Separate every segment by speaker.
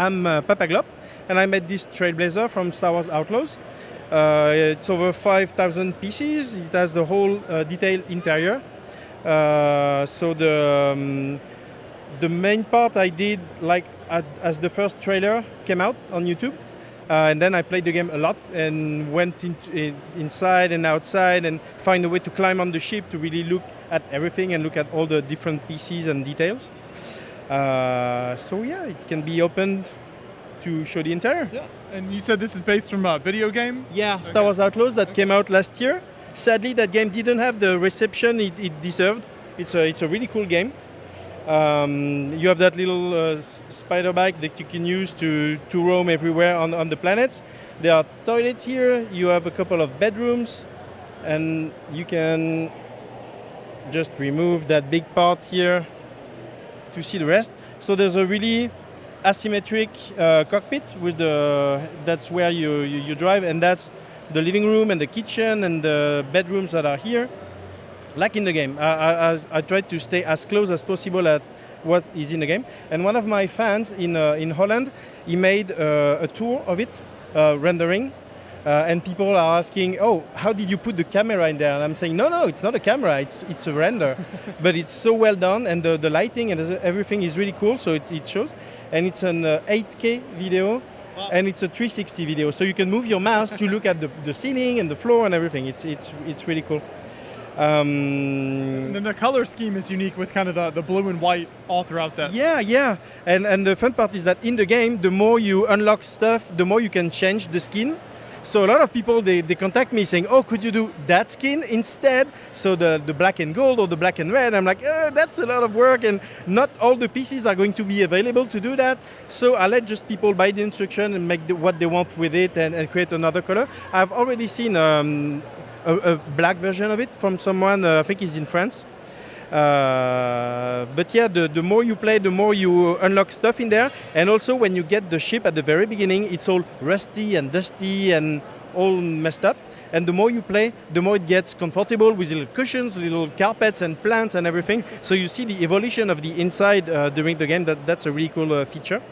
Speaker 1: I'm Papaglop, and I made this Trailblazer from Star Wars Outlaws. It's over 5,000 pieces. It has the whole detailed interior. So the main part I did as the first trailer came out on YouTube. And then I played the game a lot and went inside and outside and find a way to climb on the ship to really look at everything and look at all the different pieces and details. So yeah, it can be opened to show the interior.
Speaker 2: Yeah, and you said this is based from a video game?
Speaker 1: Yeah,
Speaker 2: okay.
Speaker 1: Star Wars Outlaws that came out last year. Sadly, that game didn't have the reception it deserved. It's a really cool game. You have that little spider bike that you can use to roam everywhere on the planets. There are toilets here. You have a couple of bedrooms, and you can just remove that big part here to see the rest. So there's a really asymmetric cockpit with that's where you drive, and that's the living room and the kitchen and the bedrooms that are here. Like in the game, I tried to stay as close as possible at what is in the game. And one of my fans in Holland, he made a tour of it, rendering. And people are asking, oh, how did you put the camera in there? And I'm saying, no, it's not a camera, it's a render. But it's so well done, and the lighting and everything is really cool, so it shows. And it's an 8K video, wow. And it's a 360 video. So you can move your mouse to look at the ceiling and the floor and everything. It's really cool.
Speaker 2: And then the color scheme is unique with kind of the blue and white all throughout that.
Speaker 1: Yeah. And the fun part is that in the game, the more you unlock stuff, the more you can change the skin. So a lot of people, they contact me saying, oh, could you do that skin instead? So the black and gold or the black and red. I'm like, oh, that's a lot of work, and not all the pieces are going to be available to do that. So I let just people buy the instruction and make what they want with it and create another color. I've already seen a black version of it from someone, I think he's in France. But yeah, the more you play, the more you unlock stuff in there. And also when you get the ship at the very beginning, it's all rusty and dusty and all messed up. And the more you play, the more it gets comfortable with little cushions, little carpets and plants and everything. So you see the evolution of the inside during the game. That's a really cool feature.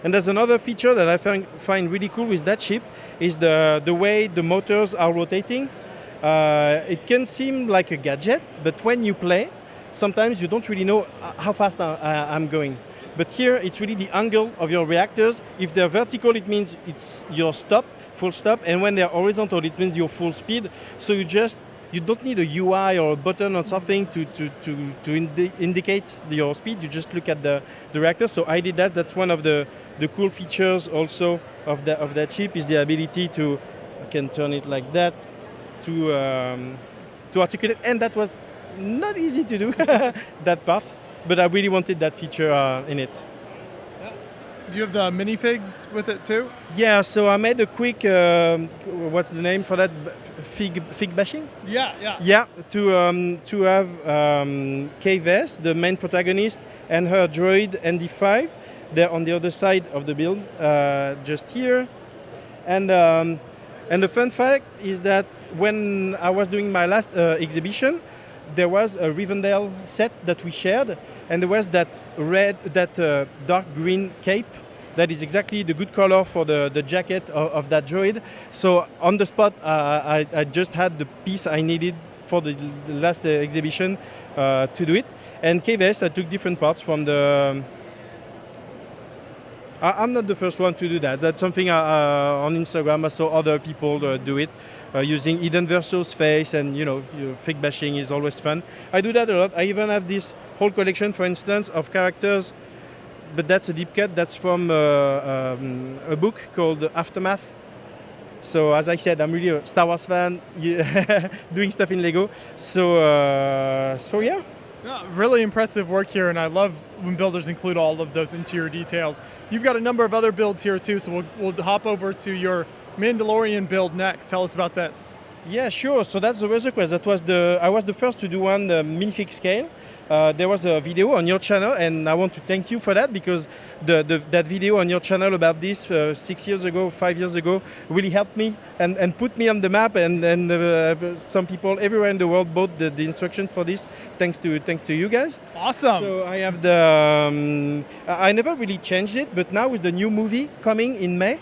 Speaker 1: And there's another feature that I find really cool with that ship is the way the motors are rotating. It can seem like a gadget, but when you play, sometimes you don't really know how fast I'm going. But here, it's really the angle of your reactors. If they're vertical, it means it's your stop, full stop. And when they're horizontal, it means your full speed. So you don't need a UI or a button or something to indicate your speed. You just look at the reactor. So I did that. That's one of the cool features also of that chip is the ability to, I can turn it like that, to articulate. And that was not easy to do, that part. But I really wanted that feature in it.
Speaker 2: Do you have the minifigs with it too?
Speaker 1: Yeah, so I made a quick, what's the name for that? Fig bashing?
Speaker 2: Yeah.
Speaker 1: Yeah, to have K-Vess, the main protagonist, and her droid ND5. They're on the other side of the build, just here. And the fun fact is that when I was doing my last exhibition, there was a Rivendell set that we shared, and there was that dark green cape that is exactly the good color for the jacket of that droid. So on the spot, I just had the piece I needed for the last exhibition to do it. And KVS, I took different parts from the... I'm not the first one to do that. That's something on Instagram. I saw other people do it using Eden Verso's face, and fig bashing is always fun. I do that a lot. I even have this whole collection, for instance, of characters, but that's a deep cut. That's from a book called Aftermath. So as I said, I'm really a Star Wars fan, doing stuff in Lego. So yeah.
Speaker 2: Yeah, really impressive work here, and I love when builders include all of those interior details. You've got a number of other builds here too, so we'll hop over to your Mandalorian build next. Tell us about this.
Speaker 1: Yeah, sure. So that's the Razor Quest. I was the first to do one, the minifig scale. there was a video on your channel, and I want to thank you for that, because that video on your channel about this 6 years ago, 5 years ago, really helped me and put me on the map, and some people everywhere in the world bought the instructions for this, thanks to you guys.
Speaker 2: Awesome.
Speaker 1: So I have I never really changed it, but now with the new movie coming in May,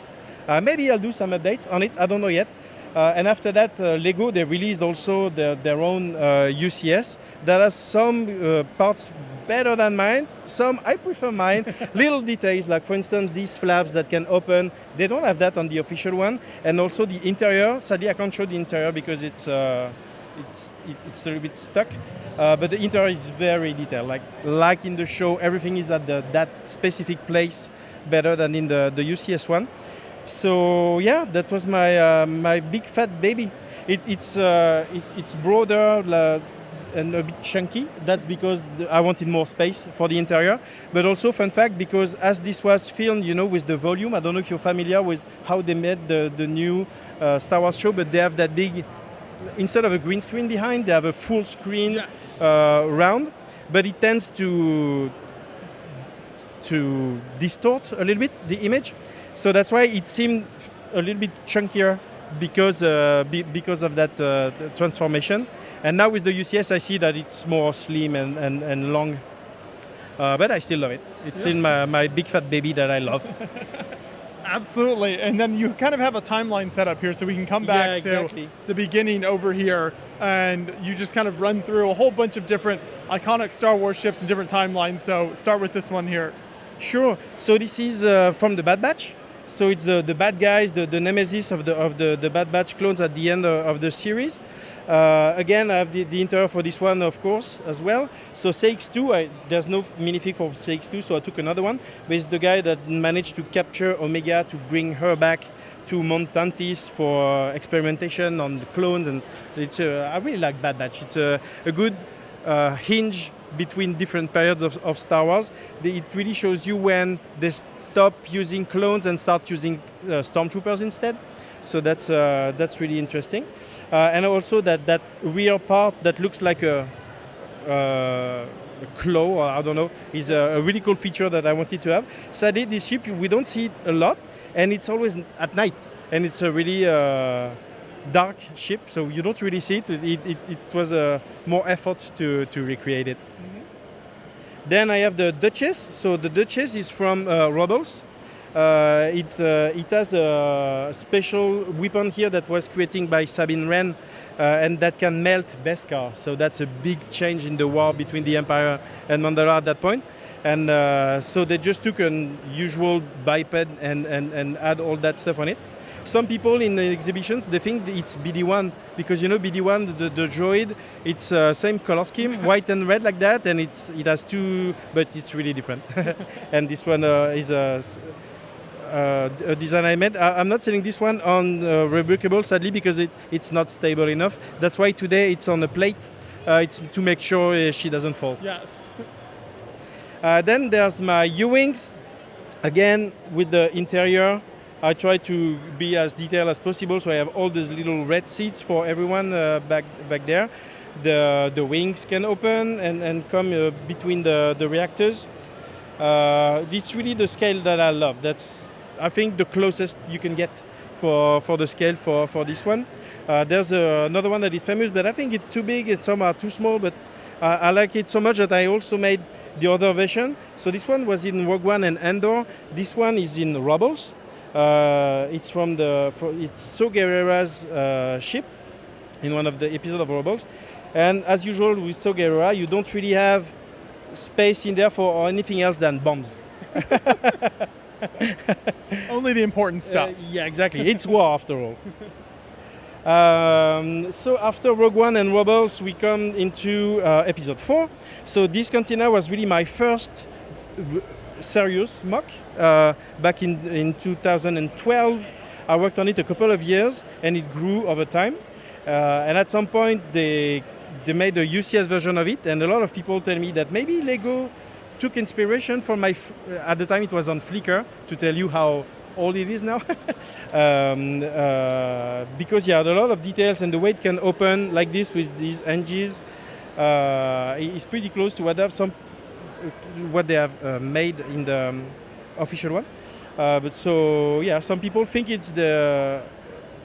Speaker 1: maybe I'll do some updates on it. I don't know yet. And after that, Lego, they released also their own UCS that has some parts better than mine. Some I prefer mine. Little details, like for instance, these flaps that can open. They don't have that on the official one. And also the interior. Sadly, I can't show the interior because it's a little bit stuck. But the interior is very detailed. Like in the show, everything is at that specific place better than in the UCS one. So yeah, that was my big fat baby. It's broader and a bit chunky. That's because I wanted more space for the interior. But also, fun fact, because as this was filmed, with the volume, I don't know if you're familiar with how they made the new Star Wars show, but they have that big, instead of a green screen behind, they have a full screen.
Speaker 2: Yes.
Speaker 1: Round. But it tends to distort a little bit the image. So that's why it seemed a little bit chunkier because of that transformation. And now with the UCS, I see that it's more slim and long. But I still love it. It's still my big fat baby that I love.
Speaker 2: Absolutely. And then you kind of have a timeline set up here, so we can come back to the beginning over here, and you just kind of run through a whole bunch of different iconic Star Wars ships and different timelines. So start with this one here.
Speaker 1: Sure. So this is from the Bad Batch. So it's the bad guys, the nemesis of the Bad Batch clones at the end of the series. Again, I have the interior for this one, of course, as well. So CX2, there's no minifig for CX2, so I took another one. But it's the guy that managed to capture Omega to bring her back to Mount Tantis for experimentation on the clones. And I really like Bad Batch. It's a good hinge between different periods of Star Wars. It really shows you when they stop using clones and start using stormtroopers instead. So that's really interesting. And also that rear part that looks like a claw, or I don't know, is a really cool feature that I wanted to have. Sadly, this ship, we don't see it a lot, and it's always at night. And it's a really dark ship, so you don't really see it. It was more effort to recreate it. Then I have the Duchess. So the Duchess is from Rebels. It has a special weapon here that was created by Sabine Wren, and that can melt Beskar. So that's a big change in the war between the Empire and Mandalore at that point. And so they just took an usual biped and add all that stuff on it. Some people in the exhibitions, they think it's BD-1 because BD-1, the droid, it's same color scheme, white and red like that, and it has two, but it's really different. And this one is a design I made. I'm not selling this one on Rebreakable, sadly, because it's not stable enough. That's why today it's on a plate. It's to make sure she doesn't fall.
Speaker 2: Yes.
Speaker 1: Then there's my U-Wings. Again, with the interior, I try to be as detailed as possible, so I have all these little red seats for everyone back there. The wings can open and come between the reactors. It's really the scale that I love. That's, I think, the closest you can get for the scale for this one. There's another one that is famous, but I think it's too big, some are too small, but I like it so much that I also made the other version. So this one was in Rogue One and Andor. This one is in Rebels. It's it's Saw Gerrera's ship in one of the episodes of Rebels. And as usual with Saw Gerrera, you don't really have space in there for anything else than bombs.
Speaker 2: Only the important stuff.
Speaker 1: Yeah, exactly. It's war after all. So after Rogue One and Rebels, we come into episode 4. So this container was really my first serious mock back in 2012. I worked on it a couple of years and it grew over time. And at some point they made a UCS version of it, and a lot of people tell me that maybe Lego took inspiration from at the time it was on Flickr, to tell you how old it is now. Because a lot of details and the way it can open like this with these hinges. is pretty close to what they have made in the official one. But so yeah, some people think it's the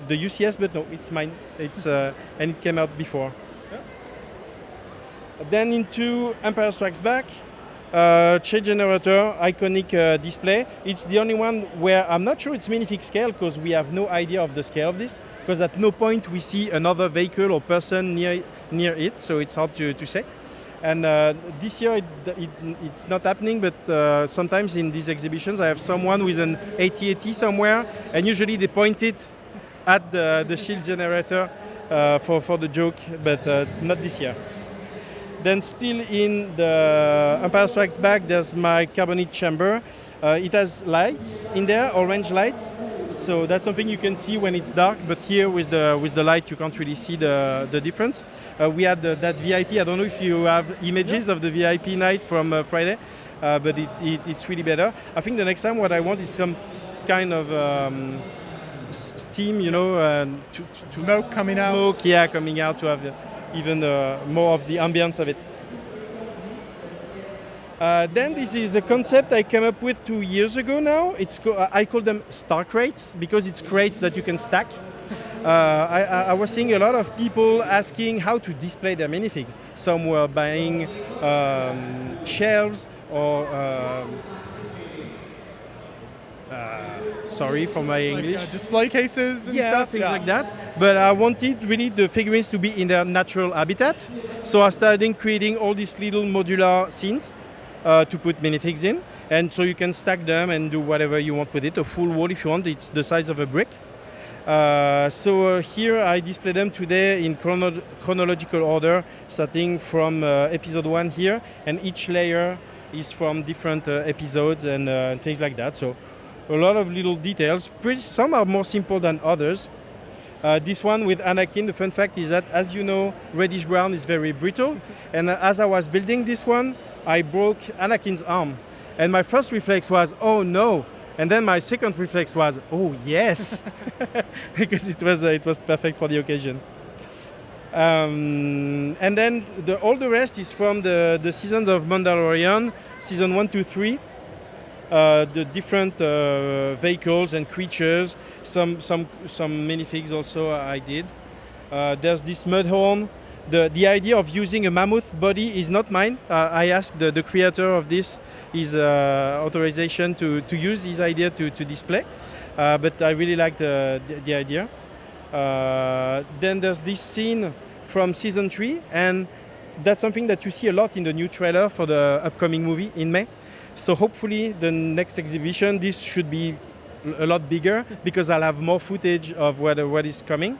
Speaker 1: UCS, but no, it's mine. It's and it came out before.
Speaker 2: Yeah.
Speaker 1: Then into Empire Strikes Back, Shade Generator, iconic display. It's the only one where I'm not sure it's minifig scale because we have no idea of the scale of this. Because at no point we see another vehicle or person near it, so it's hard to say. And this year it's not happening, but sometimes in these exhibitions I have someone with an AT-AT somewhere, and usually they point it at the shield generator for the joke, but not this year. Then still in the Empire Strikes Back, there's my carbonite chamber. It has lights in there, orange lights. So that's something you can see when it's dark, but here with the light you can't really see the difference. We had that VIP, I don't know if you have images of the VIP night from Friday, but it's really better. I think the next time what I want is some kind of steam,
Speaker 2: smoke coming out.
Speaker 1: Smoke, yeah, coming out to have even more of the ambience of it. Then this is a concept I came up with 2 years ago now. I call them star crates because it's crates that you can stack. I was seeing a lot of people asking how to display their minifigs. Some were buying shelves or sorry for my English.
Speaker 2: Like, display cases and stuff?
Speaker 1: Things like that. But I wanted really the figurines to be in their natural habitat. So I started creating all these little modular scenes to put minifigs in. And so you can stack them and do whatever you want with it. A full wall if you want. It's the size of a brick. So here I display them today in chronological order, starting from episode 1 here. And each layer is from different episodes and things like that. So a lot of little details. Some are more simple than others. This one with Anakin, the fun fact is that, as you know, reddish brown is very brittle. And as I was building this one, I broke Anakin's arm. And my first reflex was, oh no. And then my second reflex was, oh yes. Because it was perfect for the occasion. And then all the rest is from the seasons of Mandalorian, season 1 to 3. The different vehicles and creatures, some minifigs also I did. There's this Mudhorn. The idea of using a mammoth body is not mine. I asked the creator of this his authorization to use his idea to display, but I really like the idea. Then there's this scene from season 3, and that's something that you see a lot in the new trailer for the upcoming movie in May. So hopefully the next exhibition, this should be a lot bigger because I'll have more footage of what is coming.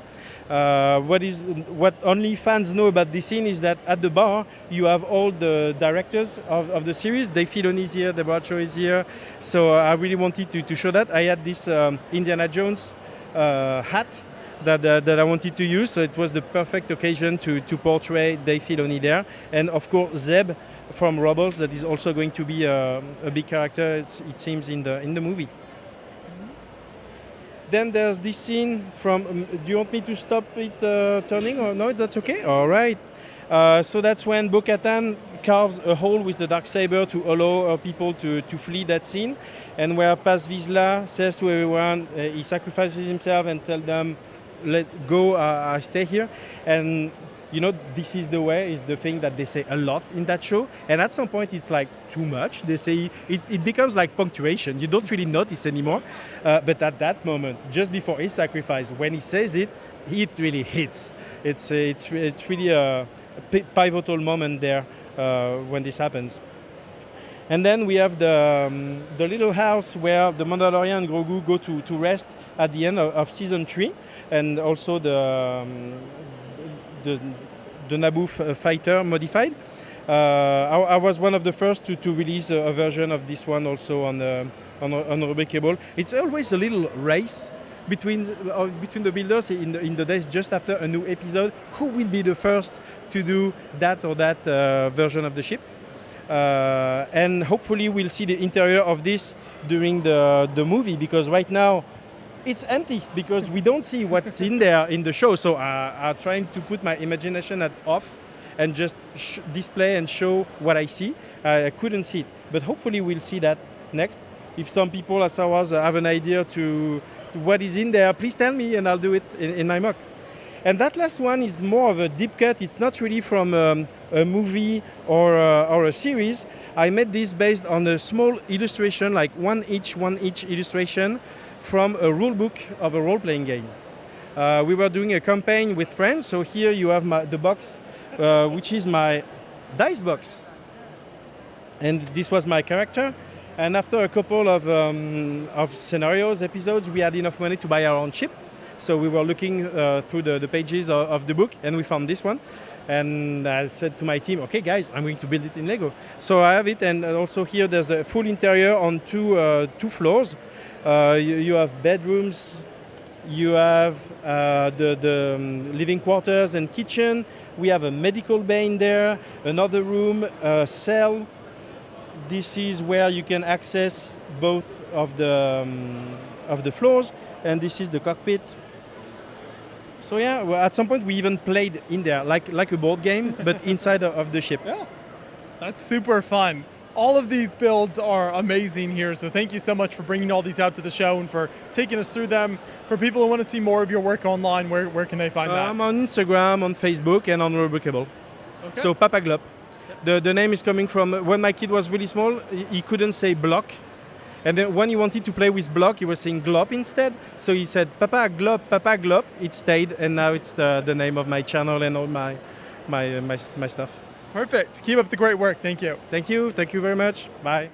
Speaker 1: What only fans know about this scene is that at the bar you have all the directors of the series. Dave Filoni is here, Deborah Cho is here. So I really wanted to show that. I had this Indiana Jones hat that I wanted to use. So it was the perfect occasion to portray Dave Filoni there. And of course Zeb from Rebels, that is also going to be a big character, it seems, in the movie. Then there's this scene from... do you want me to stop it turning? Or no, that's okay? All right. So that's when Bo-Katan carves a hole with the Darksaber to allow people to flee that scene. And where Paz Vizsla says to everyone, he sacrifices himself and tells them, let go, I stay here. And this is the way, is the thing that they say a lot in that show. And at some point, it's like too much. They say it becomes like punctuation. You don't really notice anymore. But at that moment, just before his sacrifice, when he says it really hits. It's really a pivotal moment there when this happens. And then we have the little house where the Mandalorian and Grogu go to rest at the end of season 3. And also the Naboo fighter modified. I was one of the first to release a version of this one also on Unbreakable. It's always a little race between the builders in the days just after a new episode. Who will be the first to do that or that version of the ship? And hopefully we'll see the interior of this during the movie, because right now it's empty because we don't see what's in there in the show. So I'm trying to put my imagination off and just display and show what I see. I couldn't see it, but hopefully we'll see that next. If some people as I was have an idea to what is in there, please tell me and I'll do it in my mock. And that last one is more of a deep cut. It's not really from a movie or a series. I made this based on a small illustration, like one each illustration from a rule book of a role-playing game. We were doing a campaign with friends, so here you have the box, which is my dice box. And this was my character. And after a couple of scenarios, episodes, we had enough money to buy our own ship. So we were looking through the pages of the book, and we found this one. And I said to my team, okay, guys, I'm going to build it in Lego. So I have it, and also here there's a full interior on two floors. You have bedrooms, you have the living quarters and kitchen. We have a medical bay in there, another room, a cell. This is where you can access both of the floors, and this is the cockpit. So yeah, well, at some point we even played in there, like a board game, but inside of the ship.
Speaker 2: Yeah, that's super fun. All of these builds are amazing here, so thank you so much for bringing all these out to the show and for taking us through them. For people who want to see more of your work online, where can they find that?
Speaker 1: I'm on Instagram, on Facebook, and on Rubricable. Okay. So Papaglop. The name is coming from when my kid was really small, he couldn't say block. And then when he wanted to play with block, he was saying glop instead. So he said Papaglop. It stayed, and now it's the name of my channel and all my stuff.
Speaker 2: Perfect. Keep up the great work. Thank you.
Speaker 1: Thank you. Thank you very much. Bye.